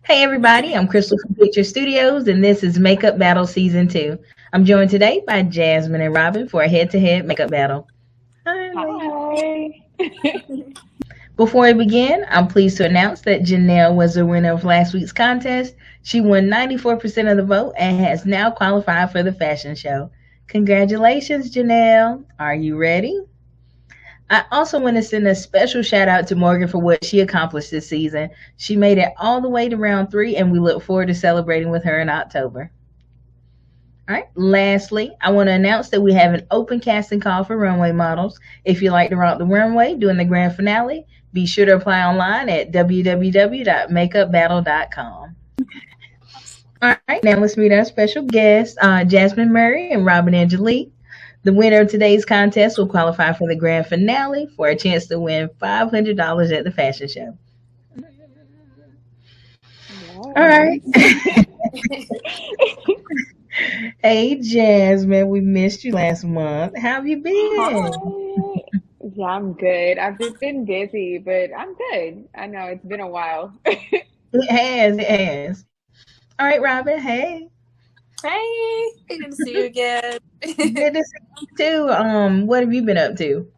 Hey everybody, I'm Crystal from Picture Studios, and this is Makeup Battle Season 2. I'm joined today by Jasmine and Robin for a head-to-head makeup battle. Hi. Before we begin, I'm pleased to announce that Janelle was the winner of last week's contest. She won 94% of the vote and has now qualified for the fashion show. Congratulations, Janelle. Are you ready? I also want to send a special shout out to Morgan for what she accomplished this season. She made it all the way to round 3, and we look forward to celebrating with her in October. All right. Lastly, I want to announce that we have an open casting call for runway models. If you'd like to rock the runway during the grand finale, be sure to apply online at www.makeupbattle.com. All right. Now let's meet our special guests, Jasmine Murray and Robin Angelique. The winner of today's contest will qualify for the grand finale for a chance to win $500 at the fashion show. All right. Hey, Jasmine, we missed you last month. How have you been? Hi. Yeah, I'm good. I've just been busy, but I'm good. I know it's been a while. It has. All right, Robin, hey. Hey, good to see you again. Good to see you too. What have you been up to?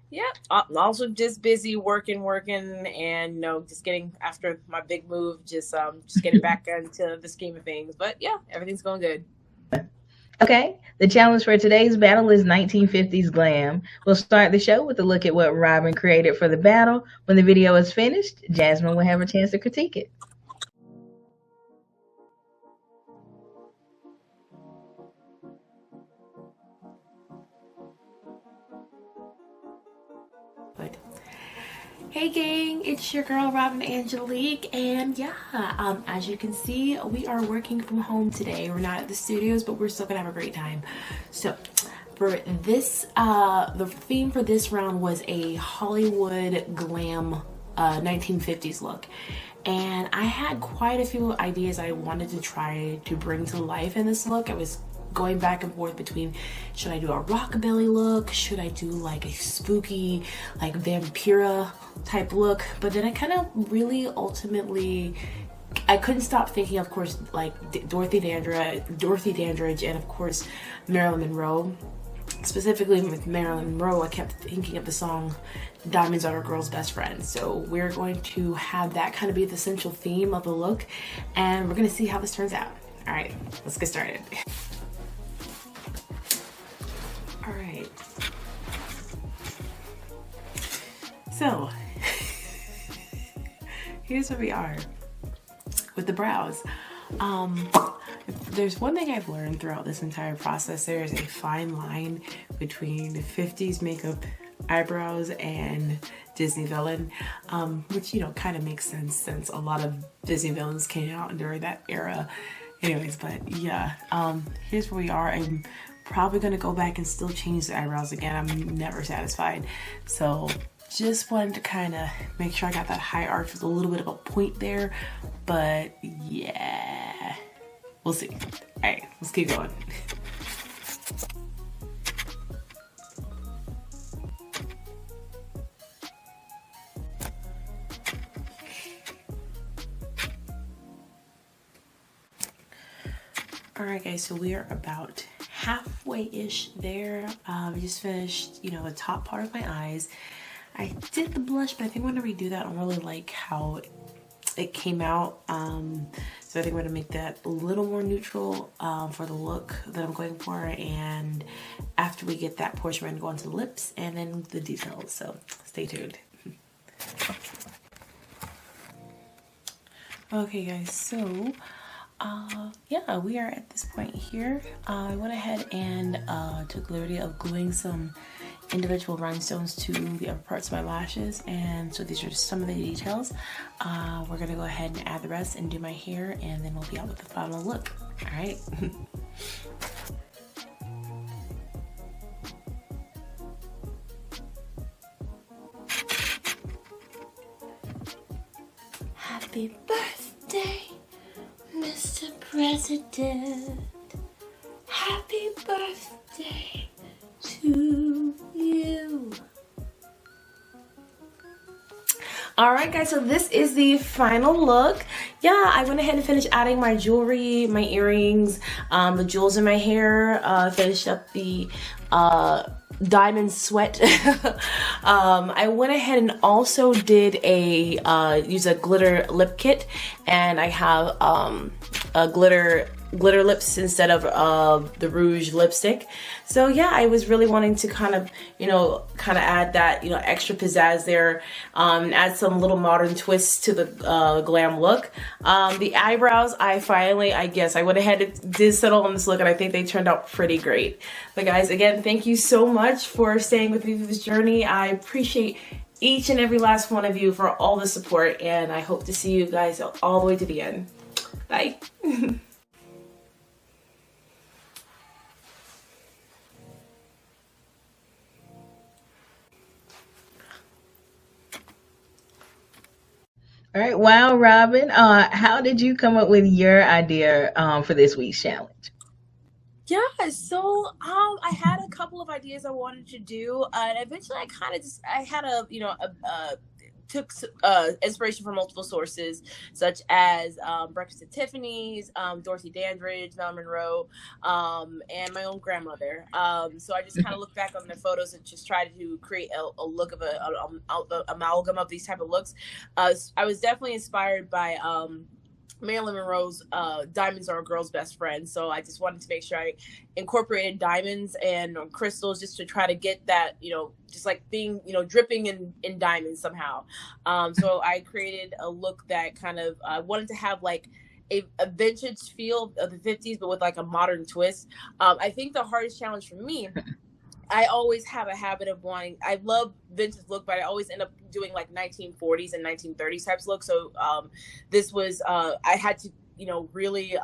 Yeah, I'm also just busy working, and just getting after my big move, just getting back into the scheme of things. But yeah, everything's going good. Okay, the challenge for today's battle is 1950s glam. We'll start the show with a look at what Robin created for the battle. When the video is finished, Jasmine will have a chance to critique it. Hey gang, it's your girl Robin Angelique, and yeah, as you can see, we are working from home today. We're not at the studios, but we're still gonna have a great time. So for this, the theme for this round was a Hollywood glam 1950s look, and I had quite a few ideas I wanted to try to bring to life in this look. I was going back and forth between, should I do a rockabilly look, should I do like a spooky like vampira type look, but then I kind of really ultimately I couldn't stop thinking, of course, like Dorothy Dandridge, and of course Marilyn Monroe. Specifically with Marilyn Monroe, I kept thinking of the song Diamonds Are a Girl's Best Friend. So we're going to have that kind of be the central theme of the look, and we're going to see how this turns out. All right, let's get started. All right. So here's where we are with the brows. There's one thing I've learned throughout this entire process. There is a fine line between 50s makeup eyebrows and Disney villain, which, you know, kind of makes sense since a lot of Disney villains came out during that era. Anyways, but yeah, here's where we are. I'm probably gonna go back and still change the eyebrows again. I'm never satisfied. So just wanted to kind of make sure I got that high arch with a little bit of a point there, but yeah, we'll see. All right, let's keep going. All right, guys, so we are about halfway-ish there. We just finished, you know, the top part of my eyes. I did the blush, but I think I'm gonna redo that. I don't really like how it came out. So I think I'm gonna make that a little more neutral for the look that I'm going for. And after we get that portion, we're gonna go into the lips and then the details. So stay tuned. Okay, guys, so yeah, we are at this point here. I went ahead and took the liberty of gluing some individual rhinestones to the upper parts of my lashes, and so these are just some of the details. We're gonna go ahead and add the rest and do my hair, and then we'll be out with the final look. All right. Happy birthday, Mr. President. Happy birthday to you. All right, guys, so this is the final look. Yeah, I went ahead and finished adding my jewelry, my earrings, the jewels in my hair, finished up the diamond sweat. I went ahead and also did use a glitter lip kit, and I have a glitter lips instead of the rouge lipstick. So yeah, I was really wanting to kind of add that, extra pizzazz there, add some little modern twists to the glam look. The eyebrows, I went ahead and did settle on this look, and I think they turned out pretty great. But guys, again, thank you so much for staying with me through this journey. I appreciate each and every last one of you for all the support, and I hope to see you guys all the way to the end. Bye. All right. Wow, Robin, how did you come up with your idea for this week's challenge? Yeah, so I had a couple of ideas I wanted to do, and eventually took inspiration from multiple sources, such as Breakfast at Tiffany's, Dorothy Dandridge, Marilyn Monroe, and my own grandmother. So I just kind of looked back on the photos and just tried to create a look of an amalgam of these type of looks. I was definitely inspired by Marilyn Monroe's Diamonds Are a Girl's Best Friend. So I just wanted to make sure I incorporated diamonds and crystals just to try to get that, just like being, dripping in diamonds somehow. So I created a look that kind of wanted to have like a vintage feel of the 50s, but with like a modern twist. I think the hardest challenge for me, I always have a habit of I love vintage look, but I always end up doing like 1940s and 1930s types look. So this was, I had to, really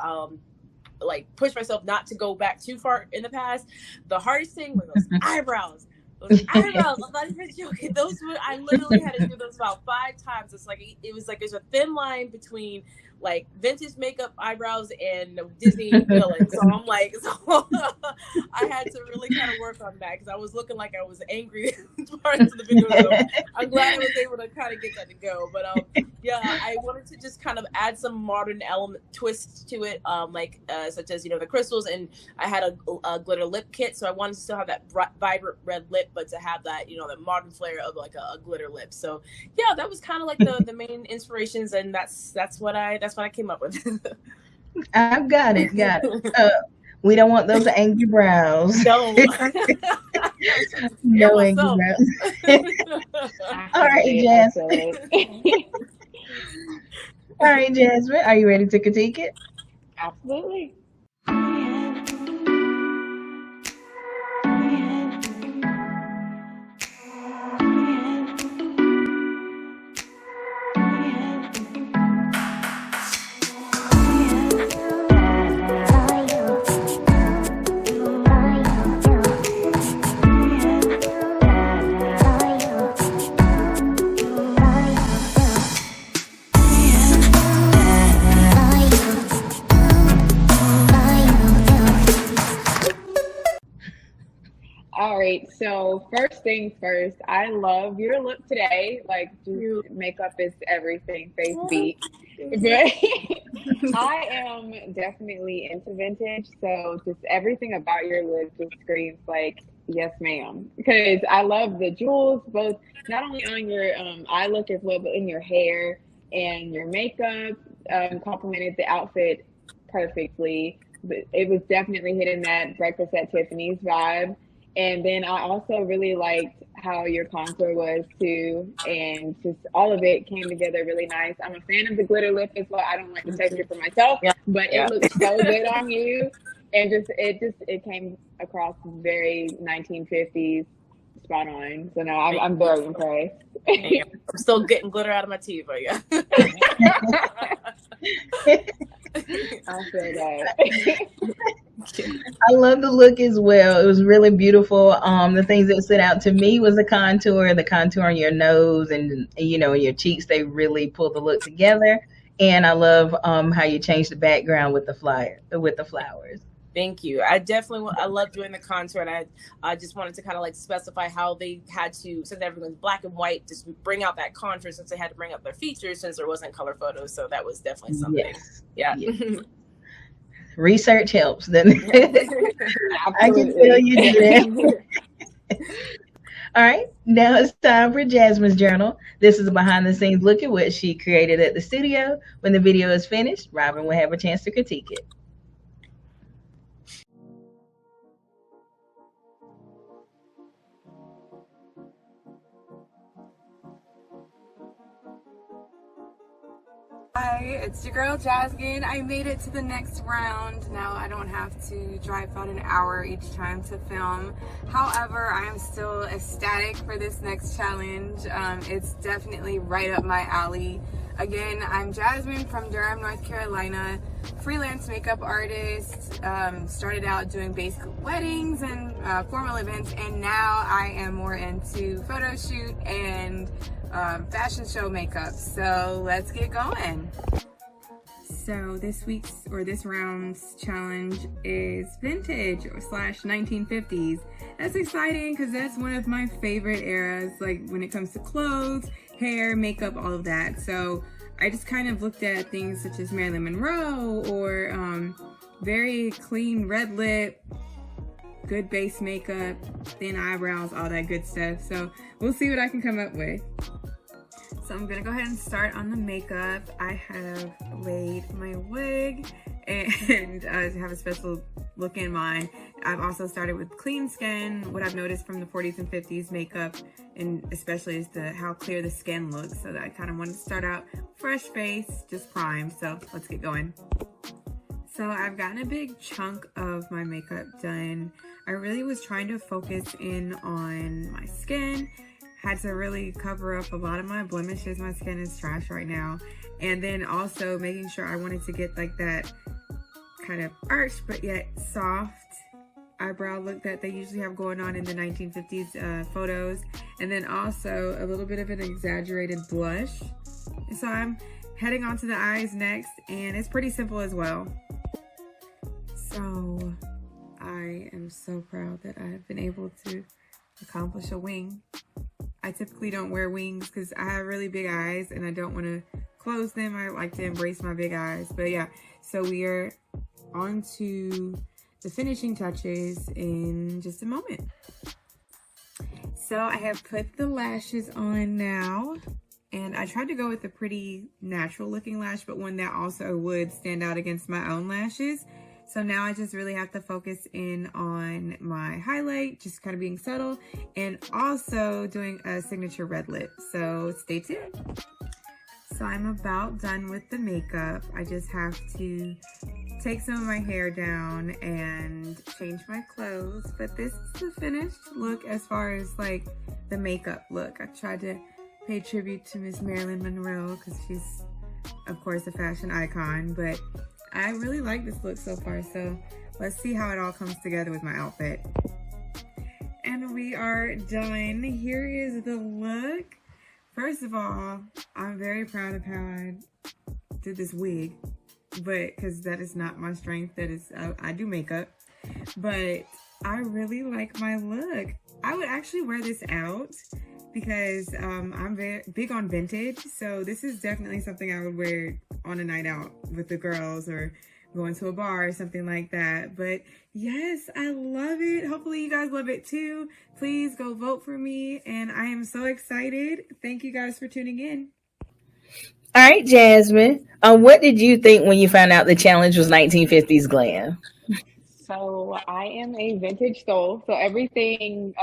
like push myself not to go back too far in the past. The hardest thing was those eyebrows. Those eyebrows, I'm not even joking. I literally had to do those about 5 times. It was like there's a thin line between like vintage makeup eyebrows and Disney villains. So I'm like, I had to really kind of work on that because I was looking like I was angry parts of the video. So I'm glad I was able to kind of get that to go. But yeah, I wanted to just kind of add some modern element twists to it, such as the crystals, and I had a glitter lip kit, so I wanted to still have that vibrant red lip, but to have that the modern flair of like a glitter lip. So yeah, that was kind of like the main inspirations, and that's what I came up with. I've got it. We don't want those angry brows. No. No angry brows. All right, Jasmine. All right, Jasmine, are you ready to critique it? Absolutely. All right, so first things first, I love your look today. Like, makeup is everything, face beat. But I am definitely into vintage, so just everything about your look just screams like, yes, ma'am. Because I love the jewels, both not only on your eye look as well, but in your hair and your makeup. Complemented the outfit perfectly. But it was definitely hitting that Breakfast at Tiffany's vibe. And then I also really liked how your contour was too, and just all of it came together really nice. I'm a fan of the glitter lip as well. I don't like the texture for myself, but it looks so good on you, and it came across very 1950s, spot on. So no, I'm very impressed. I'm still getting glitter out of my teeth, but yeah. I feel that. I love the look as well. It was really beautiful. The things that stood out to me was the contour on your nose and and your cheeks. They really pulled the look together. And I love how you changed the background with the flowers. Thank you. I love doing the contour, and I just wanted to kind of like specify how they had to, since everything's black and white, just bring out that contour since they had to bring up their features since there wasn't color photos. So that was definitely something. Yes. Yeah. Yes. Research helps. Then I can tell you do that. All right, now it's time for Jasmine's journal. This is a behind the scenes look at what she created at the studio. When the video is finished, Robin will have a chance to critique it. Hi, it's your girl Jasmine. I made it to the next round. Now I don't have to drive about an hour each time to film. However, I am still ecstatic for this next challenge. It's definitely right up my alley. Again, I'm Jasmine from Durham, North Carolina, freelance makeup artist. Started out doing basic weddings and formal events, and now I am more into photo shoot and fashion show makeup. So let's get going. So this round's challenge is vintage / 1950s. That's exciting because that's one of my favorite eras, like when it comes to clothes, hair, makeup, all of that. So I just kind of looked at things such as Marilyn Monroe or very clean red lip, good base makeup, thin eyebrows, all that good stuff. So we'll see what I can come up with. So I'm gonna go ahead and start on the makeup. I have laid my wig and I have a special look in mind. I've also started with clean skin. What I've noticed from the 40s and 50s makeup, and especially is how clear the skin looks. So that I kind of wanted to start out fresh face, just primed. So let's get going. So I've gotten a big chunk of my makeup done. I really was trying to focus in on my skin. Had to really cover up a lot of my blemishes. My skin is trash right now. And then also making sure I wanted to get like that kind of arched but yet soft eyebrow look that they usually have going on in the 1950s photos. And then also a little bit of an exaggerated blush. And so I'm heading on to the eyes next, and it's pretty simple as well. So I am so proud that I have been able to accomplish a wing. I typically don't wear wings because I have really big eyes and I don't want to close them. I like to embrace my big eyes. But yeah, so we are on to the finishing touches in just a moment. So I have put the lashes on now, and I tried to go with a pretty natural looking lash, but one that also would stand out against my own lashes. So now I just really have to focus in on my highlight, just kind of being subtle, and also doing a signature red lip. So stay tuned. So I'm about done with the makeup. I just have to take some of my hair down and change my clothes. But this is the finished look as far as like the makeup look. I tried to pay tribute to Miss Marilyn Monroe because she's, of course, a fashion icon, but I really like this look so far, so let's see how it all comes together with my outfit. And we are done. Here is the look. First of all, I'm very proud of how I did this wig, but because that is not my strength, that is, I do makeup, but I really like my look. I would actually wear this out because I'm very big on vintage, so this is definitely something I would wear on a night out with the girls or going to a bar or something like that. But yes, I love it. Hopefully you guys love it too. Please go vote for me, and I am so excited. Thank you guys for tuning in. All right, Jasmine, what did you think when you found out the challenge was 1950s glam? So I am a vintage soul, so everything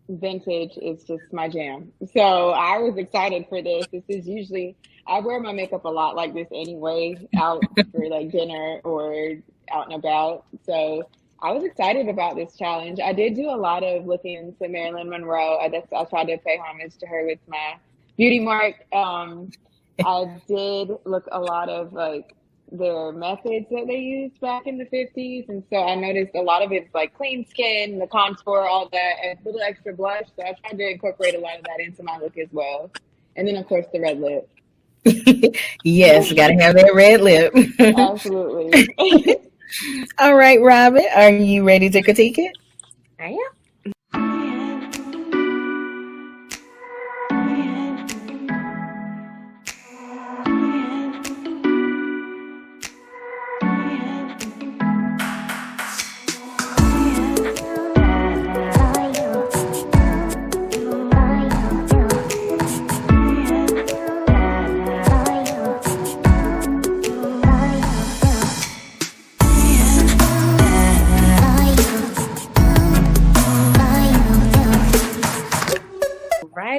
vintage is just my jam. So I was excited for this. This is usually, I wear my makeup a lot like this anyway, out for like dinner or out and about. So I was excited about this challenge. I did do a lot of looking into Marilyn Monroe. I tried to pay homage to her with my beauty mark. I did look a lot of like their methods that they used back in the 50s. And so I noticed a lot of it's like clean skin, the contour, all that, and a little extra blush. So I tried to incorporate a lot of that into my look as well. And then of course the red lip. Yes, gotta have that red lip. Absolutely. All right, Robin, are you ready to critique it? I am.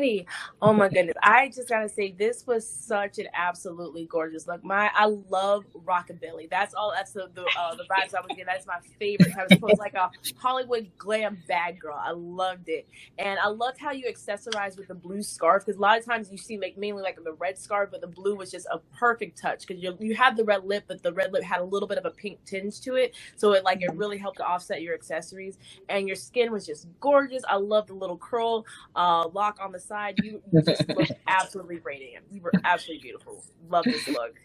Alrighty. Oh my goodness. I just gotta say this was such an absolutely gorgeous look. I love rockabilly. That's all that's the vibes I was getting. That's my favorite type of clothes, like a Hollywood glam bad girl. I loved it. And I loved how you accessorized with the blue scarf, because a lot of times you see like mainly like the red scarf, but the blue was just a perfect touch, because you have the red lip, but the red lip had a little bit of a pink tinge to it. So it really helped to offset your accessories. And your skin was just gorgeous. I love the little curl lock on the side. You just looked absolutely radiant. You were absolutely beautiful. Love this look.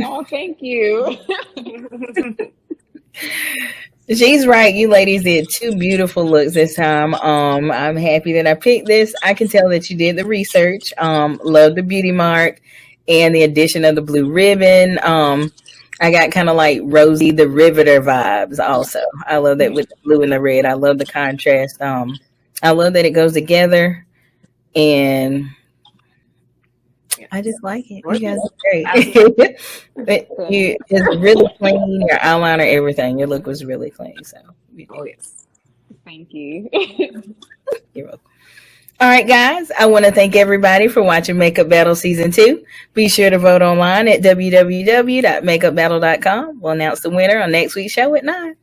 Oh, thank you. She's right. You ladies did two beautiful looks this time. I'm happy that I picked this. I can tell that you did the research. Love the beauty mark and the addition of the blue ribbon. I got kind of like Rosie the Riveter vibes also. I love that with the blue and the red. I love the contrast. I love that it goes together, and I just like it. You guys are great. It's really clean. Your eyeliner, everything. Your look was really clean. So, Oh yes. Thank you. You're welcome. All right, guys. I want to thank everybody for watching Makeup Battle Season 2. Be sure to vote online at www.makeupbattle.com. We'll announce the winner on next week's show at 9.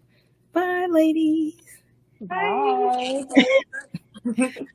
Bye, ladies. Bye. Bye.